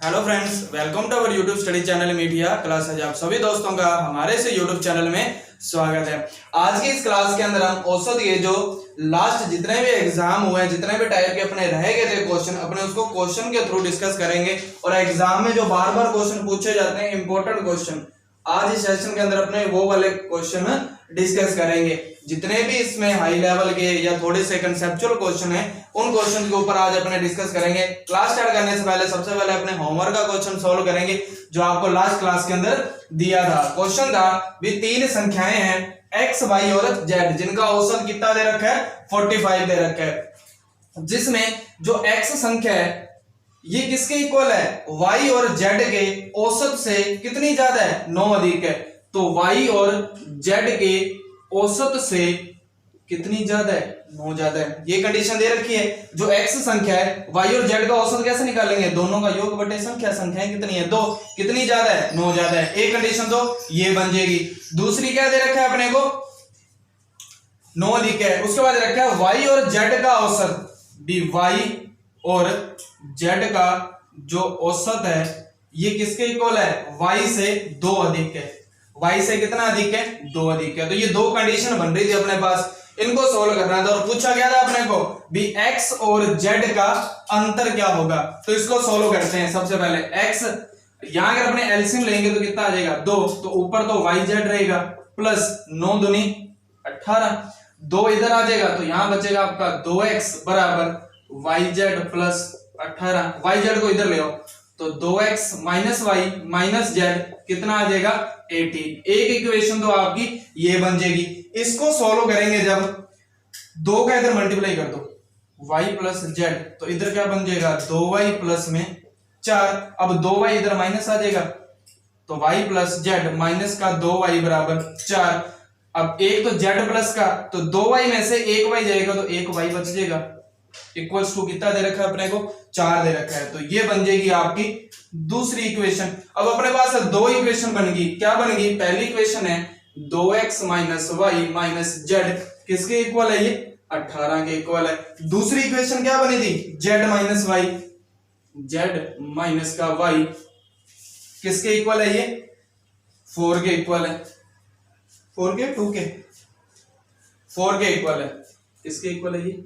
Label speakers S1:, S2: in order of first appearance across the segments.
S1: Hello friends, welcome to our YouTube study channel media class. आज आप सभी दोस्तों का हमारे से यूट्यूब चैनल में स्वागत है। आज की इस क्लास के अंदर हम औसत ये जो लास्ट जितने भी एग्जाम हुए हैं, जितने भी टाइप के अपने रह गए थे क्वेश्चन, अपने उसको क्वेश्चन के थ्रू डिस्कस करेंगे। और एग्जाम में जो बार बार क्वेश्चन पूछे जाते हैं, इंपॉर्टेंट क्वेश्चन, आज इस सेशन के अंदर अपने वो वाले क्वेश्चन डिस्कस करेंगे। जितने भी इसमें हाई लेवल के या थोड़े से कंसेप्चुअल क्वेश्चन है, उन क्वेश्चन के ऊपर आज अपने डिस्कस करेंगे। क्लास स्टार्ट करने से पहले सबसे पहले अपने होमवर्क का क्वेश्चन सॉल्व करेंगे जो आपको लास्ट क्लास के अंदर दिया था। क्वेश्चन था भी तीन संख्याएं हैं x, y और z, जिनका औसत कितना दे रखा है 45 दे रखा है, जिसमें जो x संख्या है ये किसके इक्वल है, y और z के औसत से कितनी ज्यादा है, 9 अधिक है। तो y और z के औसत से कितनी ज्यादा है, 9 ज्यादा है। ये कंडीशन दे रखी है। जो x संख्या है, y और z का औसत कैसे निकालेंगे, दोनों का योग बटे संख्या, संख्याएं कितनी है, 2, कितनी ज्यादा है, 9 ज्यादा है। एक कंडीशन तो ये बन जाएगी। दूसरी क्या दे रखा है अपने को, 9 अधिक है। उसके बाद रखा है y और z का औसत, भी y और z का जो औसत है ये किसके इक्वल है, y से 2 अधिक है। y से कितना अधिक है, 2 अधिक है। तो ये दो कंडीशन बन रही थी अपने पास, इनको सोल्व करना था। और पूछा गया था अपने को भी x और z का अंतर क्या होगा। तो इसको सोल्व करते हैं। सबसे पहले x, यहां अगर अपने एलसीएम लेंगे तो कितना आ जाएगा, 2। तो ऊपर तो yz रहेगा प्लस 9 दूनी 18, 2 इधर आ जाएगा तो यहां बचेगा आपका 2x बराबर yz प्लस 18। yz को इधर ले आओ तो 2x minus y minus z कितना आ जाएगा, 18। एक इक्वेशन तो आपकी ये बन जाएगी। इसको सॉल्व करेंगे जब 2 का इधर मल्टीप्लाई कर दो, y प्लस z, तो इधर क्या बन जाएगा, 2y प्लस में 4। अब 2y इधर माइनस आ जाएगा तो y प्लस z माइनस का 2y बराबर 4। अब एक तो z प्लस का, तो 2y में से 1y जाएगा तो 1y बच जाएगा, इक्वल्स टू कितना दे रखा है अपने को, 4 दे रखा है। तो ये बन जाएगी आपकी दूसरी इक्वेशन। अब अपने पास दो इक्वेशन बनेगी। क्या बनेगी, पहली इक्वेशन है 2x minus Y minus Z, किसके इक्वल है, ये 18 के इक्वल है। दूसरी इक्वेशन क्या बनी थी, z minus Y, z minus का y किसके इक्वल है, ये 4 के इक्वल है, 4 के 2 के 4 के इक्वल है। किसके इक्वल है, ये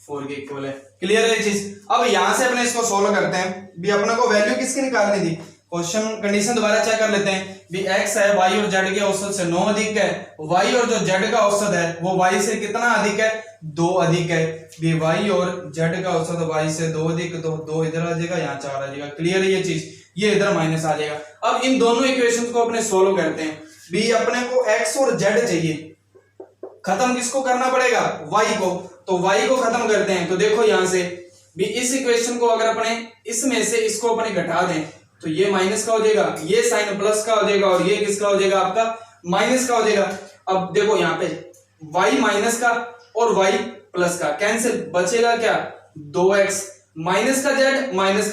S1: 4 के इक्वल है। क्लियर है चीज। अब यहां से अपने इसको सोल्व करते हैं। भी अपने को वैल्यू किसकी निकालनी थी, क्वेश्चन कंडीशन दोबारा चेक कर लेते हैं। भी x है, y और z के औसत से 9 अधिक है, y और जो z का औसत है वो y से कितना अधिक है, 2 अधिक है। भी y और z का औसत y से 2 अधिक, तो 2 इधर आ जाएगा, यहाँ 4 आ जाएगा। क्लियर है ये चीज, ये इधर माइनस आ जाएगा। अब इन दोनों इक्वेशंस को अपने सोल्व करते हैं। भी अपने को x और z चाहिए, खत्म किसको करना पड़ेगा, y को। तो y को खत्म करते हैं। तो देखो यहां से भी इस इक्वेशन को अगर अपने इसमें से इसको अपने घटा दें तो ये माइनस का हो जाएगा, ये साइन प्लस का हो जाएगा, और ये किसका हो जाएगा, आपका माइनस का हो जाएगा। अब देखो यहाँ पे y माइनस का और y प्लस का कैंसिल, बचेगा क्या, 2x माइनस का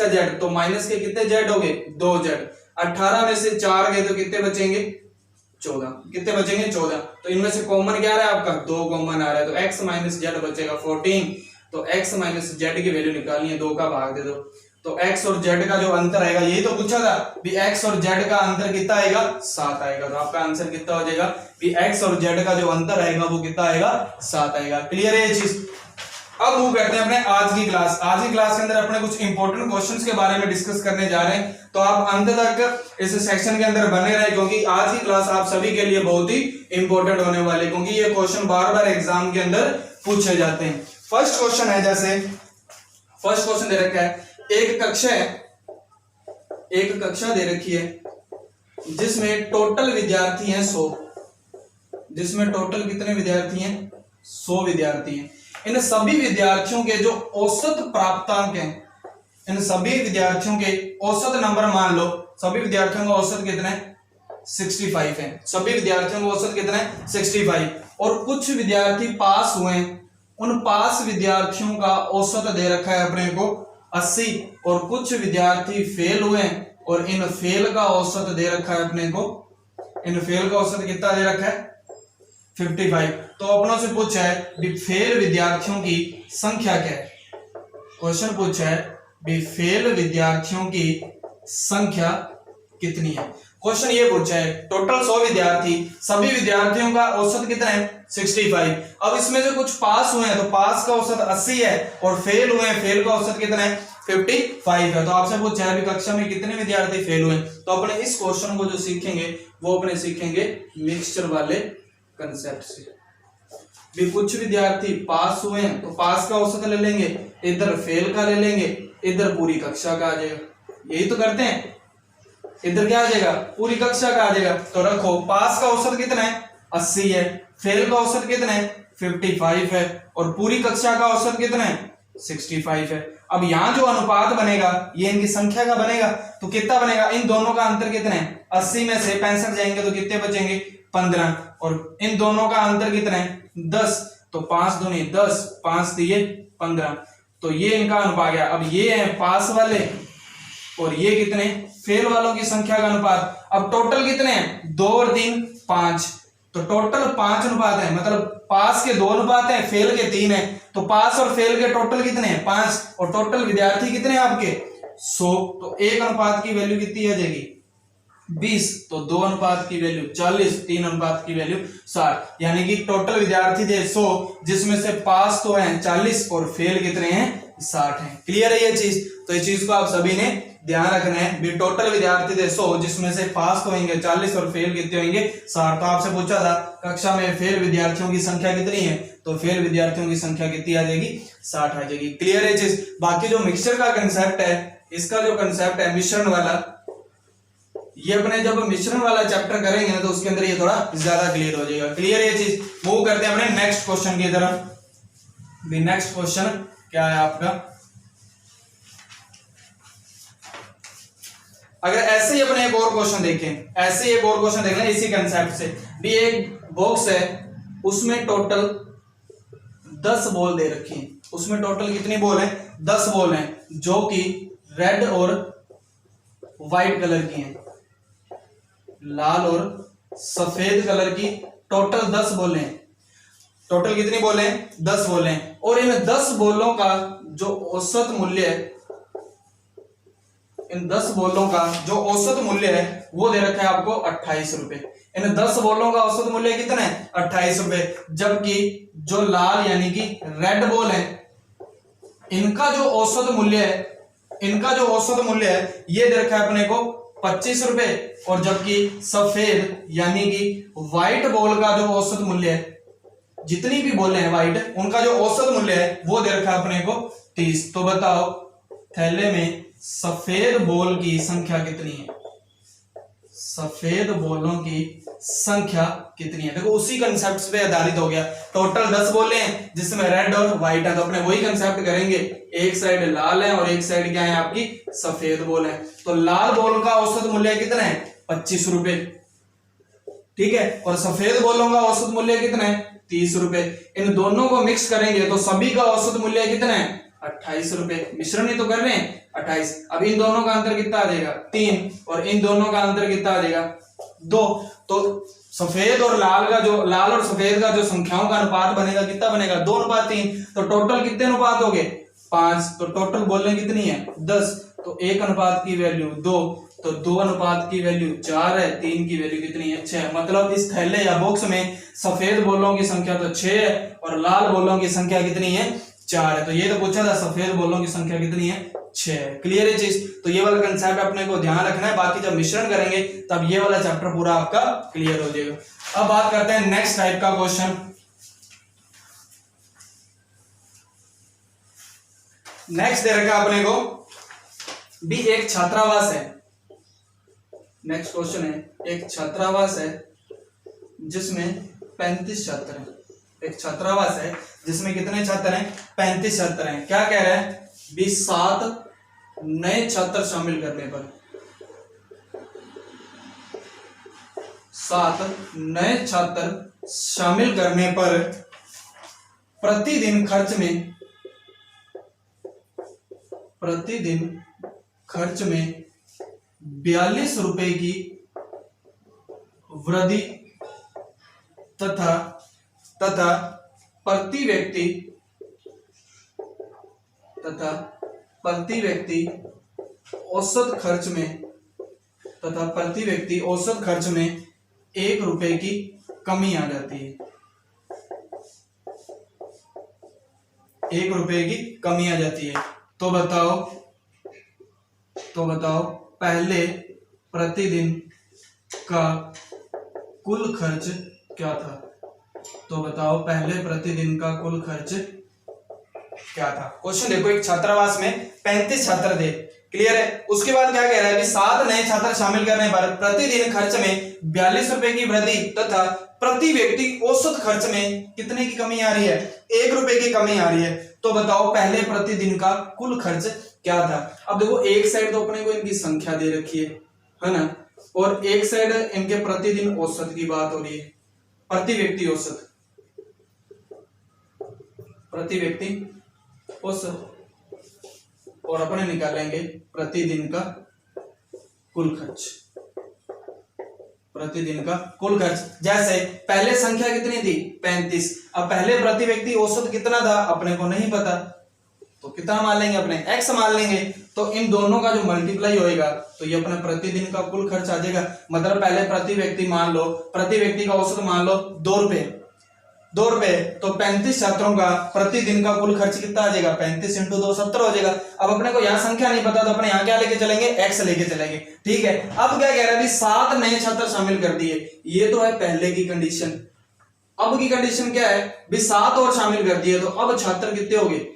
S1: z, तो माइनस के कितने z हो गए, 2z। 18 में से 4 गए तो कितने बचेंगे, 14। कितने बचेंगे, 14। तो इनमें से कॉमन क्या आ रहा है आपका, 2 कॉमन आ रहा है। तो x माइनस जेड बचेगा 14। तो x माइनस जेड की वैल्यू निकालनी है, 2 का भाग दे दो। तो x और z का जो अंतर आएगा, यही तो पूछा था भी x और z का अंतर कितना आएगा, 7 आएगा। तो आपका आंसर कितना हो जाएगा, भी x और z का जो अंतर आएगा वो कितना आएगा, 7 आएगा। क्लियर है ये चीज। अब मूव करते हैं अपने आज की क्लास। आज की क्लास के अंदर अपने कुछ इंपॉर्टेंट क्वेश्चंस के बारे में डिस्कस करने जा रहे हैं। तो आप अंत तक इस सेक्शन के अंदर बने रहे, क्योंकि आज की क्लास आप सभी के लिए बहुत ही इंपॉर्टेंट होने वाली है, क्योंकि ये क्वेश्चन बार बार एग्जाम के अंदर पूछे जाते हैं। फर्स्ट क्वेश्चन है, जैसे फर्स्ट क्वेश्चन दे रखा है, एक कक्षा दे रखी है जिसमें टोटल विद्यार्थी हैं 100, जिसमें टोटल कितने विद्यार्थी हैं, 100 विद्यार्थी हैं। इन सभी विद्यार्थियों के जो औसत प्राप्तांक हैं, इन सभी विद्यार्थियों के औसत नंबर मान लो, सभी विद्यार्थियों का औसत कितना है, 65 है। सभी विद्यार्थियों का औसत कितना है, 65। और कुछ विद्यार्थी पास हुए, उन पास विद्यार्थियों का औसत दे रखा है अपने को 80, और कुछ विद्यार्थी फेल हुए और इन फेल का औसत दे रखा है अपने को, इन फेल का औसत कितना दे रखा है, 55। तो अपनों से पूछा है फेल विद्यार्थियों की संख्या क्या है, क्वेश्चन पूछा है भी फेल विद्यार्थियों की संख्या कितनी है। क्वेश्चन ये पूछा है, टोटल 100 विद्यार्थी, सभी विद्यार्थियों का औसत कितना है 65। अब इसमें से कुछ पास हुए हैं तो पास का औसत 80 है और फेल हुए हैं, फेल का औसत कितना है 55 है। तो आपसे पूछा है कक्षा में कितने विद्यार्थी फेल हुए। तो अपने इस क्वेश्चन को जो सीखेंगे वो अपने सीखेंगे मिक्सचर वाले कंसेप्ट से। भी कुछ विद्यार्थी पास हुए हैं तो पास का औसत ले लेंगे, इधर फेल का ले लेंगे, इधर पूरी कक्षा का आ जाएगा। यही तो करते हैं, इधर क्या आ जाएगा पूरी कक्षा का आ जाएगा। तो रखो पास का औसत कितना है 80 है, फेल का औसत कितना है 55 है और पूरी कक्षा का औसत कितना है 65 है। अब यहां जो अनुपात बनेगा ये इनकी संख्या का बनेगा। तो कितना बनेगा, इन दोनों का अंतर कितना है 80 में से 65 जाएंगे तो कितने बचेंगे 15 और इन दोनों का अंतर कितना है 10। तो 5 दूनी 10, 5 दिए 15। तो ये इनका अनुपात गया। अब ये है पास वाले और ये कितने फेल वालों की संख्या का अनुपात। अब टोटल कितने हैं 2 और 3 5। तो टोटल 5 अनुपात है, मतलब पास के 2 अनुपात है, फेल के 3 है। तो पास और फेल के टोटल कितने हैं 5 और टोटल विद्यार्थी कितने हैं आपके 100। तो 1 अनुपात की वैल्यू कितनी आ जाएगी 20। तो 2 अनुपात की वैल्यू 40, 3 अनुपात की वैल्यू 60। यानी कि टोटल विद्यार्थी थे 100 जिसमें से पास तो हैं 40 और फेल कितने हैं 60 हैं। क्लियर है ये चीज। तो ये चीज को आप सभी ने ध्यान रखना है। टोटल विद्यार्थी थे 100 जिसमें से पास तो होंगे 40 और फेल कितने होंगे 60। तो आपसे पूछा था कक्षा में फेल विद्यार्थियों की संख्या कितनी है, तो फेल विद्यार्थियों की संख्या कितनी आ जाएगी 60 आ जाएगी। क्लियर है चीज। बाकी जो मिक्सचर का कंसेप्ट है, इसका जो कंसेप्ट है मिश्रण वाला, ये अपने जब मिश्रण वाला चैप्टर करेंगे ना तो उसके अंदर ये थोड़ा ज्यादा क्लियर हो जाएगा। क्लियर है ये चीज। मूव करते हैं अपने नेक्स्ट क्वेश्चन की तरफ। नेक्स्ट क्वेश्चन क्या है आपका, अगर ऐसे ही अपने एक और क्वेश्चन देखें, ऐसे ही एक और क्वेश्चन देख लें इसी कंसेप्ट से भी। एक बॉक्स है उसमें टोटल 10 बॉल दे रखी हैं। उसमें टोटल कितनी बॉल है 10 बॉल हैं जो कि रेड और व्हाइट कलर की हैं, लाल और सफेद कलर की टोटल 10 बॉल हैं। टोटल कितनी बॉल हैं 10 बॉल हैं और इन 10 बॉलों का जो औसत मूल्य है, इन 10 बॉलों का जो औसत मूल्य है वो दे रखा है आपको 28 रुपए। इन 10 बॉलों का औसत मूल्य कितना है 28 रुपए। जबकि जो लाल यानी कि रेड बॉल है इनका जो औसत मूल्य है, इनका जो औसत मूल्य है ये दे रखा है अपने को 25 रुपए। और जबकि सफेद यानी कि व्हाइट बॉल का जो औसत मूल्य है, जितनी भी बॉलें हैं व्हाइट उनका जो औसत मूल्य है वो दे रखा है अपने को 30। तो बताओ थैले में सफेद बॉल की संख्या कितनी है, सफेद बॉलों की संख्या कितनी है। देखो उसी कंसेप्ट पे आधारित हो गया। टोटल 10 बॉलें हैं जिसमें रेड और व्हाइट है, तो अपने वही कंसेप्ट करेंगे। एक साइड लाल है और एक साइड क्या है आपकी सफेद बॉल है। तो लाल बॉल का औसत मूल्य कितना है 25 रुपए, ठीक है, और सफेद बॉलों का औसत मूल्य कितना है 30 रुपए। इन दोनों को मिक्स करेंगे तो सभी का औसत मूल्य कितना है 28 रुपए। मिश्रण ही तो कर रहे हैं 28। अब इन दोनों का अंतर कितना आ जाएगा 3 और इन दोनों का अंतर कितना आ जाएगा 2। तो सफेद और लाल का जो लाल और सफेद का जो संख्याओं का अनुपात बनेगा कितना बनेगा 2:3। तो टोटल कितने अनुपात हो गए 5। तो टोटल बोलने कितनी है 10। तो 1 अनुपात की वैल्यू 2, तो 2 अनुपात की वैल्यू 4 है, 3 की वैल्यू कितनी है 6। मतलब इस थैले या बॉक्स में सफेद बॉलों की संख्या तो 6 है और लाल बॉलों की संख्या कितनी है 4 है। तो ये तो पूछा था सफेद बॉलों की संख्या कितनी है 6 है। क्लियर है चीज। तो ये वाला कंसेप्ट अपने को ध्यान रखना है। बाकी जब मिश्रण करेंगे तब ये वाला चैप्टर पूरा आपका क्लियर हो जाएगा। अब बात करते हैं नेक्स्ट टाइप का क्वेश्चन। नेक्स्ट दे रखा अपने को भी एक छात्रावास है। नेक्स्ट क्वेश्चन है एक छात्रावास है जिसमें 35 छात्र हैं। एक छात्रावास है जिसमें कितने छात्र हैं 35 छात्र हैं। क्या कह रहे हैं 7 नए छात्र शामिल करने पर, 7 नए छात्र शामिल करने पर प्रतिदिन खर्च में 42 रुपए की वृद्धि तथा प्रति प्रति व्यक्ति औसत खर्च में तथा प्रति व्यक्ति औसत खर्च में 1 रुपए की कमी आ जाती है। 1 रुपए की कमी आ जाती है। तो बताओ पहले प्रतिदिन का कुल खर्च क्या था? तो बताओ पहले प्रतिदिन का कुल खर्च क्या था? क्वेश्चन देखो, एक छात्रावास में 35 छात्र थे, क्लियर है। उसके बाद क्या कह रहा है कि 7 नए छात्र शामिल करने पर प्रतिदिन खर्च में 42 रुपए की वृद्धि तथा प्रति व्यक्ति औसत खर्च में कितने की कमी आ रही है? 1 रुपए की कमी आ रही है। तो बताओ पहले प्रतिदिन का कुल खर्च क्या था? अब देखो, एक साइड तो अपने को इनकी संख्या दे रखी है ना, और एक साइड इनके प्रतिदिन औसत की बात हो रही है, प्रति व्यक्ति औसत, प्रति व्यक्ति औसत, और अपने निकालेंगे प्रतिदिन का कुल खर्च, प्रतिदिन का कुल खर्च। जैसे पहले संख्या कितनी थी? 35। अब पहले प्रति व्यक्ति औसत कितना था अपने को नहीं पता, तो कितना मान लेंगे? अपने x मान लेंगे। तो इन दोनों का जो मल्टीप्लाई होएगा तो ये अपने प्रतिदिन का कुल खर्च आ जाएगा। मतलब पहले प्रति व्यक्ति मान लो, प्रति व्यक्ति का औसत मान लो 2 रुपए, 2 रुपए, तो 35 छात्रों का प्रतिदिन का कुल खर्च कितना आ जाएगा? 35 × 2 70 हो जाएगा। अब अपने को यहाँ संख्या नहीं पता, तो अपने यहाँ क्या लेके चलेंगे? x लेके चलेंगे, ठीक है। अब क्या कह रहा है? 7 नए छात्र शामिल कर दिए, ये तो है पहले की कंडीशन। अब की कंडीशन क्या है? 7 और शामिल कर दिए, तो अब छात्र कितने हो गए?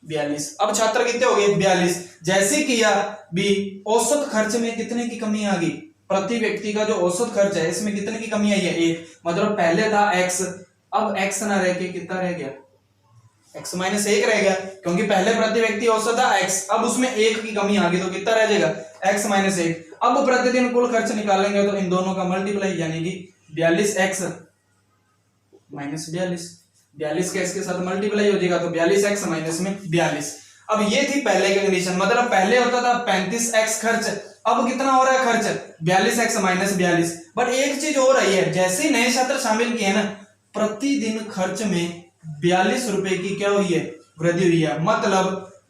S1: 42। अब छात्र कितने हो गए? 42। जैसे किया भी औसत खर्च में कितने की कमी आ गई? प्रति व्यक्ति का जो औसत खर्च है इसमें कितने की कमी आई है? 1। मतलब पहले था x, अब x ना रह के कितना रह गया? x - 1 रह गया, क्योंकि पहले प्रति व्यक्ति औसत था x, अब उसमें 1 की कमी आ गई, तो कितना रह जाएगा? x - 1। अब प्रतिदिन कुल खर्च निकालेंगे तो इन दोनों का मल्टीप्लाई, यानी कि 42x - 42, 42 का इसके साथ मल्टीप्लाई हो जाएगा, तो 42x - 42। अब ये थी पहले की कंडीशन, मतलब पहले होता था 35x खर्च, अब कितना हो रहा है खर्च? 42x - 42। बट एक चीज हो रही है, जैसे ही नए छात्र शामिल किए ना, प्रतिदिन खर्च में 42 रुपए की क्या हुई है? वृद्धि हुई है। मतलब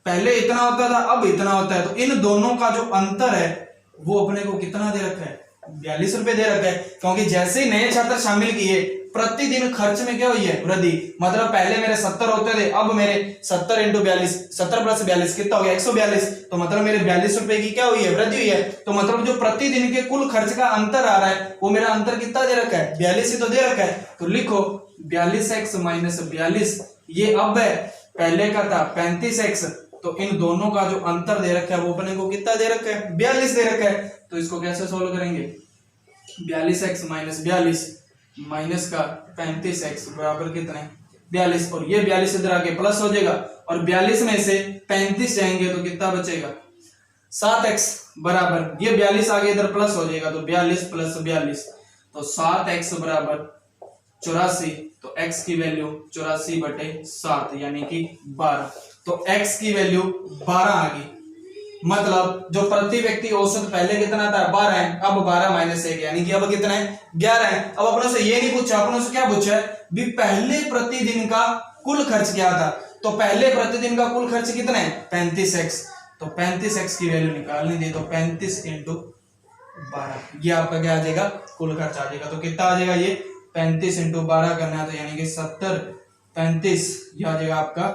S1: पहले इतना होता था, अब इतना होता है, तो इन दोनों का जो अंतर है वो अपने को कितना दे रखा है? 42 रुपए दे रखा है, क्योंकि जैसे ही नए छात्र शामिल किए प्रतिदिन खर्च में क्या हुई है? वृद्धि। मतलब पहले मेरे 70 होते थे, अब मेरे 70 × 42, 70 + 42 कितना हो गया? 142। तो मतलब मेरे 42 रुपए की क्या हुई है? वृद्धि हुई है। तो मतलब जो प्रतिदिन के कुल खर्च का अंतर आ रहा है वो मेरा अंतर कितना दे रखा है? 42 ही तो दे रखा है। तो लिखो 42x - 42, ये अब है, पहले का था 35x, तो इन दोनों का जो अंतर दे रखा है वो अपने को कितना दे रखा है? 42 दे रखा है। तो इसको कैसे सोल्व करेंगे? 42x - 42 माइनस का 35x बराबर कितने? 42, और ये 42 इधर आके प्लस हो जाएगा, और 42 में से 35 जाएंगे तो कितना बचेगा? 7x बराबर, ये 42 आगे इधर प्लस हो जाएगा, तो 42 + 42, तो 7x बराबर 84। तो x की वैल्यू 84/7 यानी कि 12। तो x की वैल्यू 12 आ गई। मतलब जो प्रति व्यक्ति औसत पहले कितना था? 12 है, अब 12 - 1 यानी कि अब कितना है? 11 है। अब अपनों से ये नहीं पूछा, अपनों से क्या पूछा है? भी पहले प्रतिदिन का कुल खर्च क्या था? तो पहले प्रतिदिन का कुल खर्च कितना है? 35x। तो 35x की वैल्यू निकालनी थी, तो 35 × 12, ये आपका क्या आ जाएगा? कुल खर्च आ जाएगा। तो कितना आ जाएगा? ये 35 × 12 करना है, तो यानी कि 70, 35, यह आ जाएगा आपका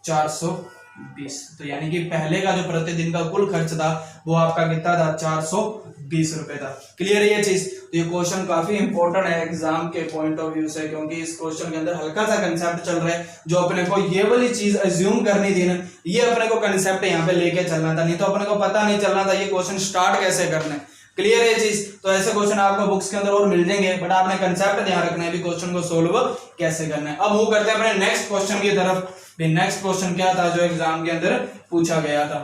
S1: 420। तो यानी कि पहले का जो प्रतिदिन का कुल खर्च था वो आपका कितना था? 420 रुपए था। क्लियर है ये चीज? तो ये क्वेश्चन काफी इंपॉर्टेंट है एग्जाम के पॉइंट ऑफ व्यू से, क्योंकि इस क्वेश्चन के अंदर हल्का सा कंसेप्ट चल रहा है, जो अपने को ये वाली चीज अज्यूम करनी थी ना, ये अपने को कंसेप्ट यहाँ पे लेके चलना था, नहीं तो अपने को पता नहीं चलना था ये क्वेश्चन स्टार्ट कैसे करना है। क्लियर है ये चीज? तो ऐसे क्वेश्चन आपको बुक्स के अंदर और मिल जाएंगे, बट आपने कंसेप्ट ध्यान रखना है भी क्वेश्चन को सोल्व कैसे करना है। अब वो करते हैं अपने नेक्स्ट क्वेश्चन की तरफ। नेक्स्ट क्वेश्चन क्या था जो एग्जाम के अंदर पूछा गया था?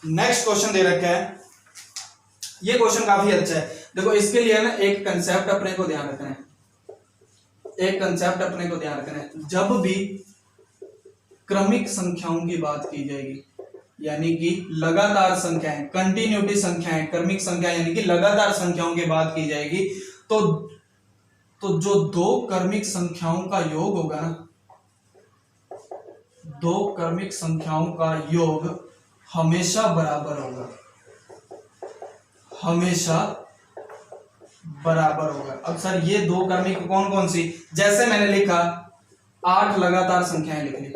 S1: नेक्स्ट क्वेश्चन दे रखा है, ये क्वेश्चन काफी अच्छा है। देखो इसके लिए ना एक कंसेप्ट अपने को ध्यान रखना है, एक कंसेप्ट अपने को ध्यान रखना है। जब भी क्रमिक संख्याओं की बात की जाएगी, यानी कि लगातार संख्याएं, कंटिन्यूटी संख्याएं, क्रमिक संख्या यानी कि लगातार संख्याओं की बात की जाएगी, तो जो दो क्रमिक संख्याओं का योग होगा ना, दो क्रमिक संख्याओं का योग हमेशा बराबर होगा, हमेशा बराबर होगा। अब सर ये दो क्रमिक कौन कौन सी, जैसे मैंने लिखा 8 लगातार संख्याएं लिख ली,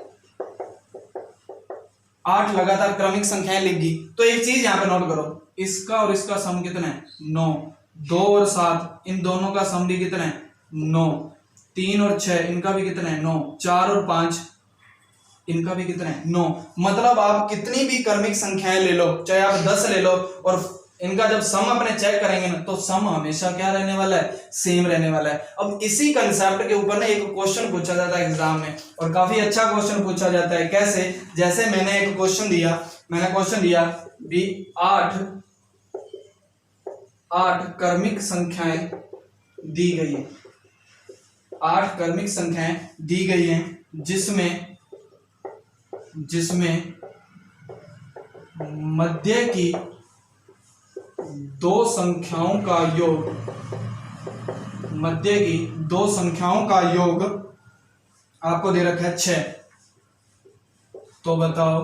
S1: 8 लगातार क्रमिक संख्याएं लिख दी, तो एक चीज यहां पे नोट करो, इसका और इसका सम कितना है 9, 2 और 7 इन दोनों का सम भी कितना है 9, 3 और 6 इनका भी कितना है 9, 4 और 5 इनका भी कितना है 9। मतलब आप कितनी भी क्रमिक संख्याएं ले लो, चाहे आप 10 ले लो, और इनका जब सम अपने चेक करेंगे ना तो सम हमेशा क्या रहने वाला है, सेम रहने वाला है। अब इसी कंसेप्ट के ऊपर ना एक क्वेश्चन पूछा जाता है एग्जाम में, और काफी अच्छा क्वेश्चन पूछा जाता है। कैसे, जैसे मैंने एक क्वेश्चन दिया, भी 8 क्रमिक संख्याएं दी गई है, 8 क्रमिक संख्याएं दी गई हैं, जिसमें मध्य की दो संख्याओं का योग, मध्य की दो संख्याओं का योग आपको दे रखा है 6। तो बताओ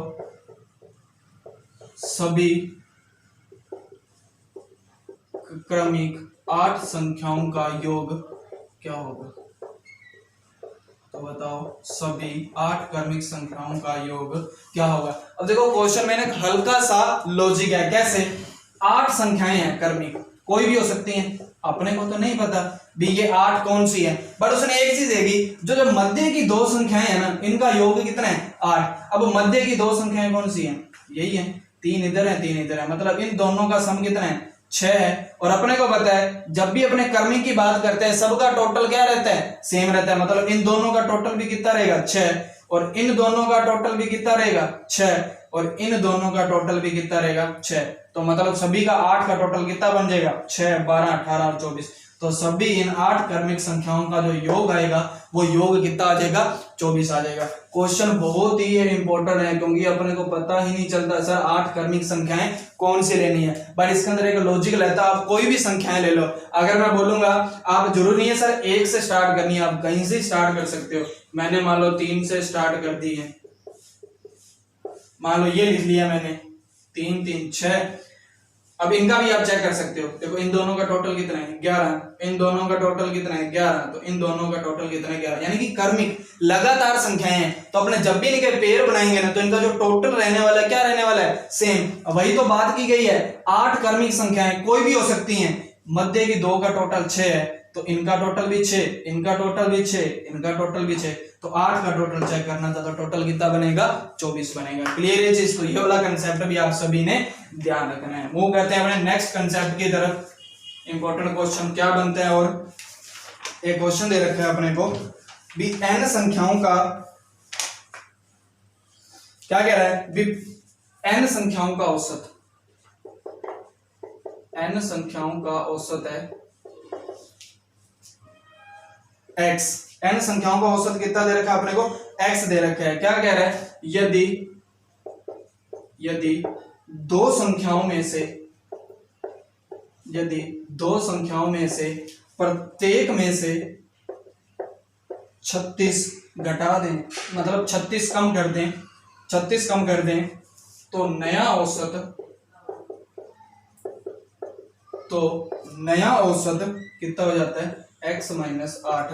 S1: सभी क्रमिक 8 संख्याओं का योग क्या होगा। तो बताओ सभी 8 क्रमिक संख्याओं का योग क्या होगा। अब देखो क्वेश्चन में एक हल्का सा लॉजिक है। कैसे, 8 संख्याएं हैं क्रमिक, कोई भी हो सकती हैं, अपने को तो नहीं पता भी ये 8 कौन सी है, बट उसने एक चीज देगी, जो मध्य की दो संख्याएं हैं ना इनका योग कितना है 8। अब मध्य की दो संख्याएं कौन सी हैं, यही है, 3 इधर है 3 इधर है, मतलब इन दोनों का सम कितना है 6 है। और अपने को पता है जब भी अपने क्रमिक की बात करते हैं सबका टोटल क्या रहता है, सेम रहता है, मतलब इन दोनों का टोटल भी कितना रहेगा 6, और इन दोनों का टोटल भी कितना रहेगा 6, और इन दोनों का टोटल भी कितना रहेगा 6। तो मतलब सभी का 8 का टोटल कितना बन जाएगा 6, 12, 18 और 24। तो सभी इन 8 क्रमिक संख्याओं का जो योग आएगा वो योग कितना आ जाएगा 24 आ जाएगा। क्वेश्चन बहुत ही इंपॉर्टेंट है, क्योंकि अपने को पता ही नहीं चलता सर 8 क्रमिक संख्याएं कौन सी लेनी है, बट इसके अंदर एक लॉजिक रहता है। आप कोई भी संख्याएं ले लो, अगर मैं बोलूंगा आप जरूरी नहीं है सर 1 से स्टार्ट करनी है, आप कहीं से स्टार्ट कर सकते हो। मैंने मान लो 3 से स्टार्ट कर दी है, मान लो ये लिख लिया मैंने 3 3 6। अब इनका भी आप चेक कर सकते हो, देखो इन दोनों का टोटल कितना है 11, इन दोनों का टोटल कितना है 11, तो इन दोनों का टोटल कितना है 11, यानी कि क्रमिक लगातार संख्याएं हैं। तो अपने जब भी इनके पेयर बनाएंगे ना तो इनका जो टोटल रहने वाला है क्या रहने वाला है, सेम। वही तो बात की गई है, 8 क्रमिक संख्याएं कोई भी हो सकती हैं, मध्य की 2 का टोटल 6 है, तो इनका टोटल भी 6, इनका टोटल भी 6, इनका टोटल भी 6, तो 8 का टोटल चेक करना था, तो टोटल कितना बनेगा 24 बनेगा। क्लियर है चीज, तो ये वाला कंसेप्ट भी आप सभी ने ध्यान रखना है। मूव करते हैं अपने नेक्स्ट कंसेप्ट की तरफ। इंपॉर्टेंट क्वेश्चन क्या बनता है, और एक क्वेश्चन दे रखा है अपने को भी n संख्याओं का, क्या कह रहा है भी n संख्याओं का औसत, n संख्याओं का औसत है x, n संख्याओं का औसत कितना दे रखा है अपने को x दे रखा है। क्या कह रहा है, यदि दो संख्याओं में से प्रत्येक में से 36 घटा दें, मतलब 36 कम कर दें, तो नया औसत कितना हो जाता है x - 8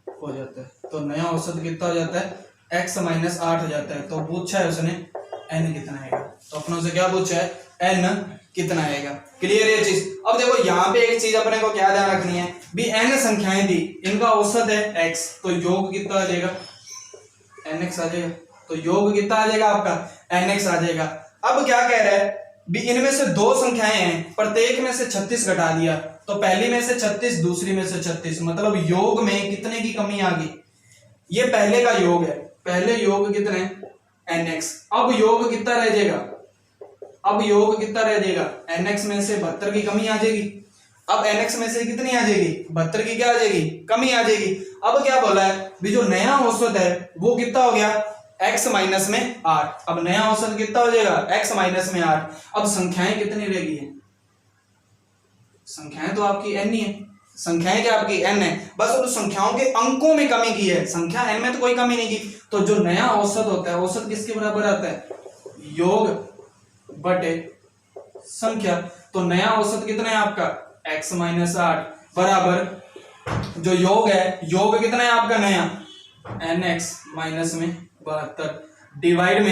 S1: हो जाता है। तो नया औसत कितना हो जाता है x - 8 हो जाता है। तो पूछा है उसने n कितना आएगा, तो अपनों से क्या पूछा है n कितना आएगा। क्लियर है चीज। अब देखो यहाँ पे एक चीज अपने को क्या ध्यान रखनी है भी n संख्याएं दी, इनका औसत है x, तो योग कितना आ जाएगा nx आ जाएगा, तो योग कितना आ जाएगा आपका nx आ जाएगा। अब क्या कह रहा है भी इनमें से दो संख्याएं हैं, प्रत्येक में से 36 घटा दिया, तो पहली में से 36 दूसरी में से 36, मतलब योग में कितने की कमी आ गई, ये पहले का योग है, पहले योग कितने nx, अब योग कितना रह जाएगा, nx में से 72 की कमी आ जाएगी। अब nx में से कितनी आ जाएगी 72 की क्या आ जाएगी, कमी आ जाएगी। अब क्या बोला है भी जो नया औसत है वो कितना हो गया x माइनस में 8। अब नया औसत कितना हो जाएगा x माइनस में 8। अब संख्याएं कितनी रहेगी, संख्याएं तो आपकी n ही है, संख्याएं क्या आपकी n है, बस उन संख्याओं के अंकों में कमी की है, संख्या n में तो कोई कमी नहीं की। तो जो नया औसत होता है, औसत किसके बराबर आता है, योग बटे संख्या। तो नया औसत कितना है आपका x माइनस 8 बराबर जो योग है, योग कितना है आपका नया nx माइनस में 72 डिवाइड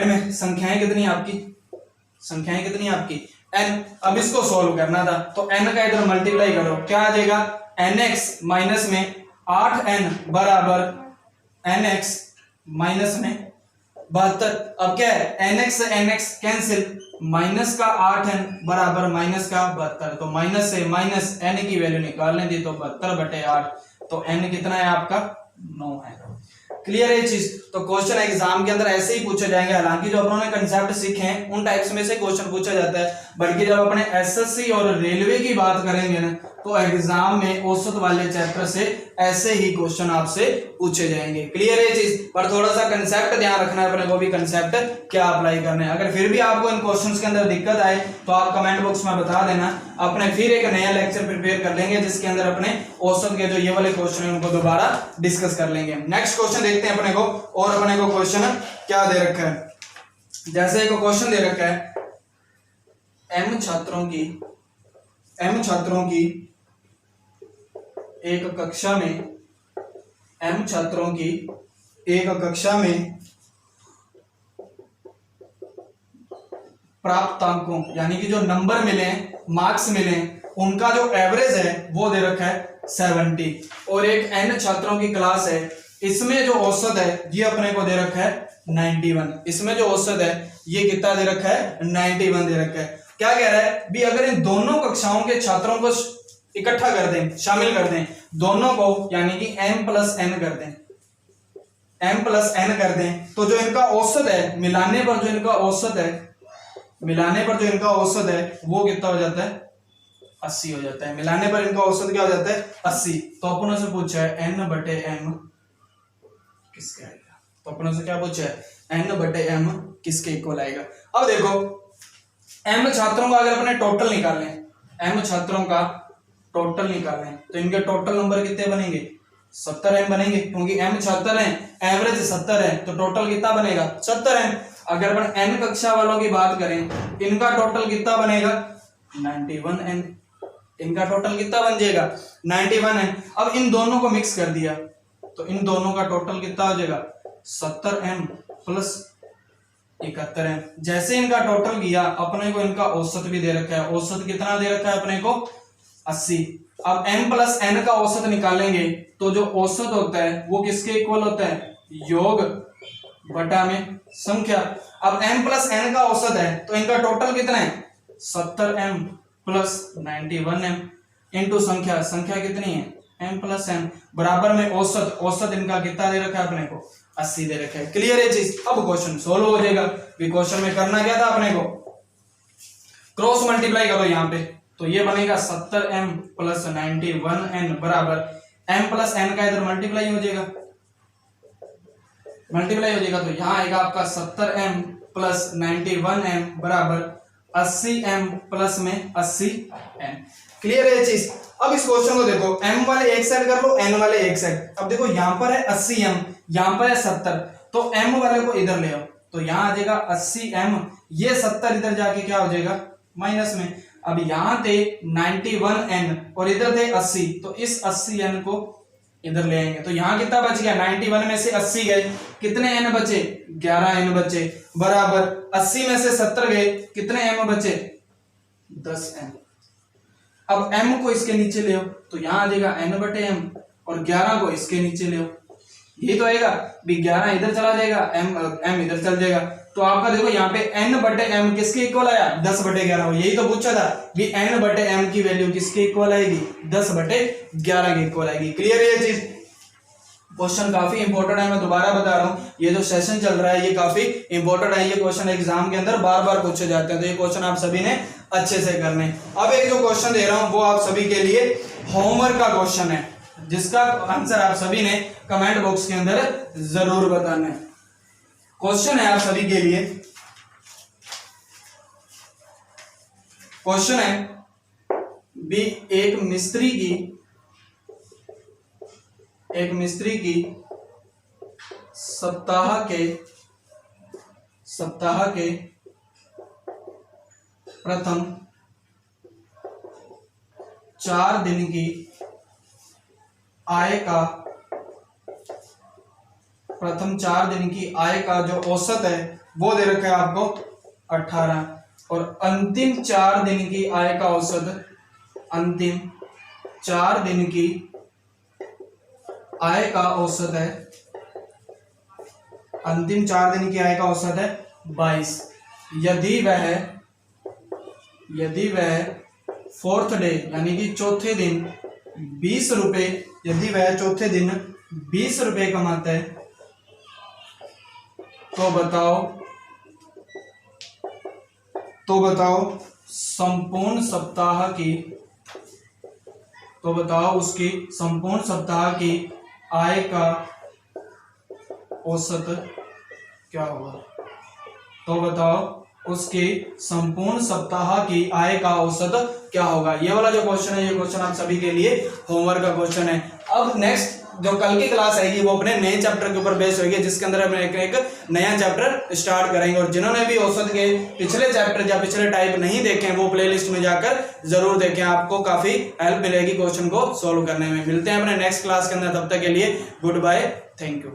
S1: में संख्याएं कितनी आपकी, संख्याएं कितनी आपकी n। अब इसको सॉल्व करना था तो n का इधर मल्टीप्लाई करो, क्या आ जाएगा nx माइनस में 8n बराबर nx माइनस में 72। अब क्या है nx से nx कैंसिल, माइनस का 8n बराबर माइनस का 72, तो माइनस से माइनस n की वैल्यू निकालने दी तो 72 बटे 8, तो n कितना है आपका 9 है। क्लियर है ये चीज। तो क्वेश्चन एग्जाम के अंदर ऐसे ही पूछे जाएंगे, हालांकि जो अपनों ने कंसेप्ट सीखे हैं उन टाइप्स में से क्वेश्चन पूछा जाता है, बल्कि जब अपने एसएससी और रेलवे की बात करेंगे ना तो एग्जाम में औसत वाले चैप्टर से ऐसे ही क्वेश्चन आपसे पूछे जाएंगे। क्लियर है ये चीज। पर थोड़ा सा कंसेप्ट ध्यान रखना है अपने को भी, कंसेप्ट क्या अप्लाई करना है। अगर फिर भी आपको इन क्वेश्चंस के अंदर दिक्कत आए तो आप कमेंट बॉक्स में बता देना, अपने फिर एक नया लेक्चर प्रिपेयर कर लेंगे जिसके अंदर अपने औसत के जो ये वाले क्वेश्चन है उनको दोबारा डिस्कस कर लेंगे। नेक्स्ट क्वेश्चन देखते हैं अपने को, और अपने को क्वेश्चन क्या दे रखा है। जैसे एक क्वेश्चन दे रखा है m छात्रों की एक कक्षा में, m छात्रों की एक कक्षा में प्राप्त अंकों यानी कि जो नंबर मिले, मार्क्स मिले, उनका जो एवरेज है वो दे रखा है 70, और एक n छात्रों की क्लास है, इसमें जो औसत है ये अपने को दे रखा है 91। इसमें जो औसत है ये कितना दे रखा है 91 दे रखा है। क्या कह रहा है भी अगर इन दोनों कक्षाओं के छात्रों को इकट्ठा कर दें, शामिल कर दें दोनों को, यानी कि m प्लस n कर दें, m प्लस n कर दें, तो जो इनका औसत है मिलाने पर जो इनका औसत है, मिलाने पर जो इनका औसत है वो कितना हो जाता है 80 हो जाता है। मिलाने पर इनका औसत क्या हो जाता है 80। तो अपनों से पूछा है n बटे m किसके आएगा, तो अपनों से क्या पूछा है n बटे m किसके इक्वल आएगा। अब देखो m छात्रों का अगर अपने टोटल निकालें, m छात्रों का टोटल निकालें तो इनके टोटल नंबर कितने बनेंगे 70 m बनेंगे, क्योंकि m 76 है, एवरेज 70 है, तो टोटल कितना बनेगा 70 m। अगर अपन n कक्षा वालों की बात करें, इनका टोटल कितना बनेगा 91 m, इनका टोटल कितना बन जाएगा 91 m। अब इन दोनों को मिक्स कर दिया तो इन दोनों का टोटल कितना हो जाएगा 70 m प्लस 71 m। जैसे इनका टोटल किया अपने को इनका औसत भी दे रखा है, औसत कितना दे रखा है अपने को 80। अब m प्लस n का औसत निकालेंगे तो जो औसत होता है वो किसके इक्वल होता है योग बटा में संख्या। अब m प्लस n का औसत है तो इनका टोटल कितना है 70 m प्लस 91 m इंटू संख्या, संख्या कितनी है m प्लस n बराबर में औसत, औसत इनका कितना दे रखा है अपने को 80 दे रखा है। क्लियर है चीज। अब क्वेश्चन सोल्व हो जाएगा। क्वेश्चन में करना क्या था अपने को, क्रॉस मल्टीप्लाई करो यहाँ पे, तो ये बनेगा 70m प्लस 91n बराबर m प्लस n का इधर मल्टीप्लाई हो जाएगा, मल्टीप्लाई हो जाएगा तो यहाँ आएगा आपका 70m प्लस 91m बराबर 80m प्लस में 80n। क्लियर है ये चीज। अब इस क्वेश्चन को देखो, m वाले एक साइड कर लो, n वाले एक साइड। अब देखो यहाँ पर है 80m, यहाँ पर है 70, तो m वाले को इधर ले आओ तो यहाँ आ जाएगा 80m, ये 70 इधर जाके क्या हो जाएगा माइनस में। अब यहाँ थे 91n और इधर थे 80, तो इस 80n को इधर ले आएंगे तो यहाँ कितना बच गया 91 में से 80 गए, कितने n बचे 11n बचे, बराबर 80 में से 70 गए, कितने m बचे 10m। अब m को इसके नीचे ले आओ तो यहाँ आ जाएगा n बटे m और 11 को इसके नीचे ले आओ, यही तो आएगा भी 11 इधर चला जाएगा, m इधर चल जाएगा, तो आपका देखो यहाँ पे n बटे m किसके इक्वल आया 10 बटे 11। यही तो पूछा था भी n बटे m की वैल्यू किसके इक्वल आएगी 10 बटे 11 के इक्वल आएगी। क्लियर है ये चीज। क्वेश्चन काफी इंपॉर्टेंट है, मैं दोबारा बता रहा हूँ, ये जो सेशन चल रहा है ये काफी इंपॉर्टेंट है, ये क्वेश्चन एग्जाम के अंदर बार बार पूछे जाते हैं, तो ये क्वेश्चन आप सभी ने अच्छे से करने। अब एक जो क्वेश्चन दे रहा हूँ वो आप सभी के लिए होमवर्क का क्वेश्चन है, जिसका आंसर आप सभी ने कमेंट बॉक्स के अंदर जरूर बताना है। क्वेश्चन है आप सभी के लिए, क्वेश्चन है भी एक मिस्त्री की सप्ताह के प्रथम 4 दिन की आय का जो औसत है वो दे रखा है आपको 18, और अंतिम 4 दिन की आय का औसत, अंतिम 4 दिन की आय का औसत है, अंतिम 4 दिन की आय का औसत है 22। यदि वह फोर्थ डे यानी कि चौथे दिन 20 रुपए, यदि वह चौथे दिन 20 रुपए कमाता है, तो बताओ उसकी संपूर्ण सप्ताह की आय का औसत क्या होगा। तो बताओ उसकी संपूर्ण सप्ताह की आय का औसत क्या होगा। ये वाला जो क्वेश्चन है, ये क्वेश्चन आप सभी के लिए होमवर्क का क्वेश्चन है। अब नेक्स्ट जो कल की क्लास आएगी वो अपने नए चैप्टर के ऊपर बेस होगी, जिसके अंदर हम एक नया चैप्टर स्टार्ट करेंगे। और जिन्होंने भी औसत के पिछले चैप्टर या पिछले टाइप नहीं देखे हैं वो प्लेलिस्ट में जाकर जरूर देखें, आपको काफी हेल्प मिलेगी क्वेश्चन को सोल्व करने में। मिलते हैं अपने नेक्स्ट क्लास के अंदर, तब तक के लिए गुड बाय, थैंक यू।